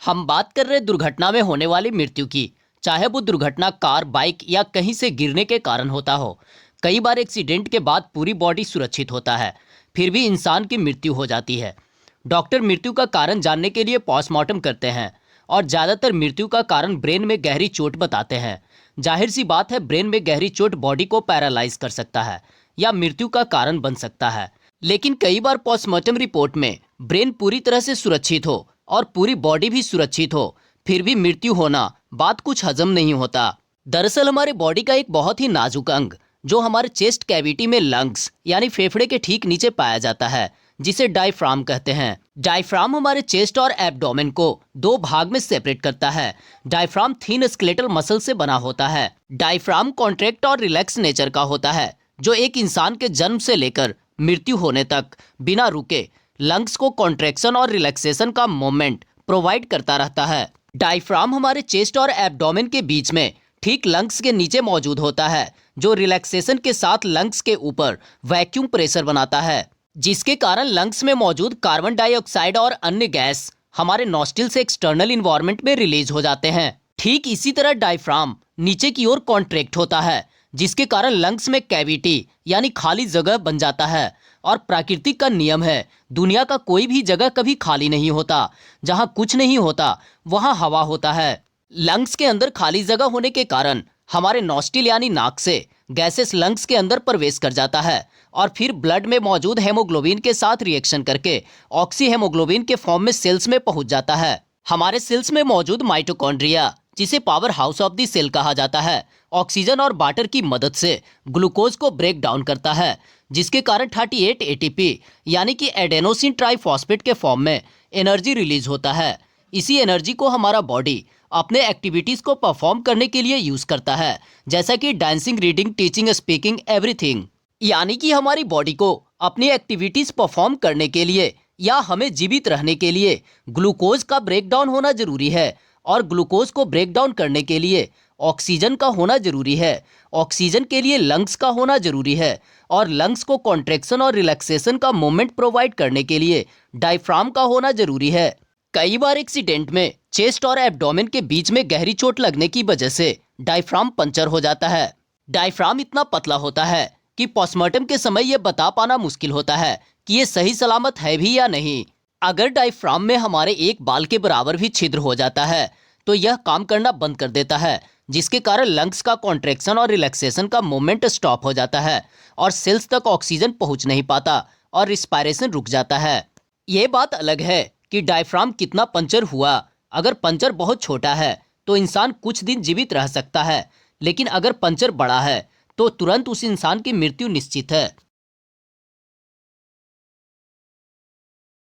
हम बात कर रहे दुर्घटना में होने वाली मृत्यु की। चाहे वो दुर्घटना कार, बाइक या कहीं से गिरने के कारण होता हो। कई बार एक्सीडेंट के बाद पूरी बॉडी सुरक्षित होता है, फिर भी इंसान की मृत्यु हो जाती है। डॉक्टर मृत्यु का कारण जानने के लिए पोस्टमार्टम करते हैं और ज़्यादातर मृत्यु का कारण ब्रेन में गहरी चोट बताते हैं। जाहिर सी बात है, ब्रेन में गहरी चोट बॉडी को पैरालाइज कर सकता है या मृत्यु का कारण बन सकता है। लेकिन कई बार पोस्टमार्टम रिपोर्ट में ब्रेन पूरी तरह से सुरक्षित हो और पूरी बॉडी भी सुरक्षित हो, फिर भी मृत्यु होना, बात कुछ हजम नहीं होता। दरअसल हमारे बॉडी का एक बहुत ही नाजुक अंग जो हमारे चेस्ट कैविटी में लंग्स यानी फेफड़े के ठीक नीचे पाया जाता है, जिसे डायफ्राम कहते हैं। डायफ्राम हमारे चेस्ट और एब्डोमेन को दो भाग में सेपरेट करता है। डायफ्राम थिन स्केलेटल मसल से बना होता है। डायफ्राम कॉन्ट्रैक्ट और रिलैक्स नेचर का होता है, जो एक इंसान के जन्म से लेकर मृत्यु होने तक बिना रुके लंग्स को कॉन्ट्रैक्शन और रिलैक्सेशन का मोमेंट प्रोवाइड करता रहता है। डायफ्राम हमारे चेस्ट और एब्डोमेन के बीच में ठीक लंग्स के नीचे मौजूद होता है, जो रिलैक्सेशन के साथ लंग्स के ऊपर वैक्यूम प्रेशर बनाता है, जिसके कारण लंग्स में मौजूद कार्बन डाइऑक्साइड और अन्य गैस हमारे नॉस्ट्रिल से एक्सटर्नल इन्वायरमेंट में रिलीज हो जाते हैं। ठीक इसी तरह डायफ्राम नीचे की ओर कॉन्ट्रैक्ट होता है, जिसके कारण लंग्स में कैविटी यानी खाली जगह बन जाता है। और प्राकृतिक का नियम है, दुनिया का कोई भी जगह कभी खाली नहीं होता। जहां कुछ नहीं होता वहां हवा होता है। लंग्स के अंदर खाली जगह होने के कारण हमारे नॉस्ट्रिल यानी नाक से गैसेस लंग्स के अंदर प्रवेश कर जाता है और फिर ब्लड में मौजूद हेमोग्लोबिन के साथ रिएक्शन करके ऑक्सी हेमोग्लोबिन के फॉर्म में सेल्स में पहुंच जाता है। हमारे सेल्स में मौजूद माइटोकॉन्ड्रिया, जिसे powerhouse of the cell कहा जाता है, ऑक्सीजन और वाटर की मदद से ग्लूकोज को ब्रेक डाउन करता है, जिसके कारण 38 एटीपी यानी कि एडेनोसिन ट्राइफॉस्फेट के फॉर्म में एनर्जी रिलीज होता है। इसी एनर्जी को हमारा बॉडी अपने एक्टिविटीज को परफॉर्म करने के लिए यूज करता है, जैसा कि dancing, reading, teaching, speaking, everything. यानी कि हमारी बॉडी को अपनी एक्टिविटीज परफॉर्म करने के लिए या हमें जीवित रहने के लिए ग्लूकोज का ब्रेक डाउन होना जरूरी है, और ग्लूकोज को ब्रेक डाउन करने के लिए ऑक्सीजन का होना जरूरी है। ऑक्सीजन के लिए लंग्स का होना जरूरी है, और लंग्स को कॉन्ट्रैक्शन और रिलैक्सेशन का मोमेंट प्रोवाइड करने के लिए डायफ्राम का होना जरूरी है। कई बार एक्सीडेंट में चेस्ट और एब्डोमेन के बीच में गहरी चोट लगने की वजह से डायफ्राम पंचर हो जाता है। डायफ्राम इतना पतला होता है कि पोस्टमार्टम के समय यह बता पाना मुश्किल होता है कि ये सही सलामत है भी या नहीं। अगर डायफ्राम में हमारे एक बाल के बराबर भी छिद्र हो जाता है तो यह काम करना बंद कर देता है, जिसके कारण लंग्स का कॉन्ट्रैक्शन और रिलैक्सेशन का मोमेंट स्टॉप हो जाता है और सेल्स तक ऑक्सीजन पहुंच नहीं पाता और रिस्पायरेशन रुक जाता है। ये बात अलग है कि डायफ्राम कितना पंचर हुआ। अगर पंचर बहुत छोटा है तो इंसान कुछ दिन जीवित रह सकता है, लेकिन अगर पंचर बड़ा है तो तुरंत उस इंसान की मृत्यु निश्चित है।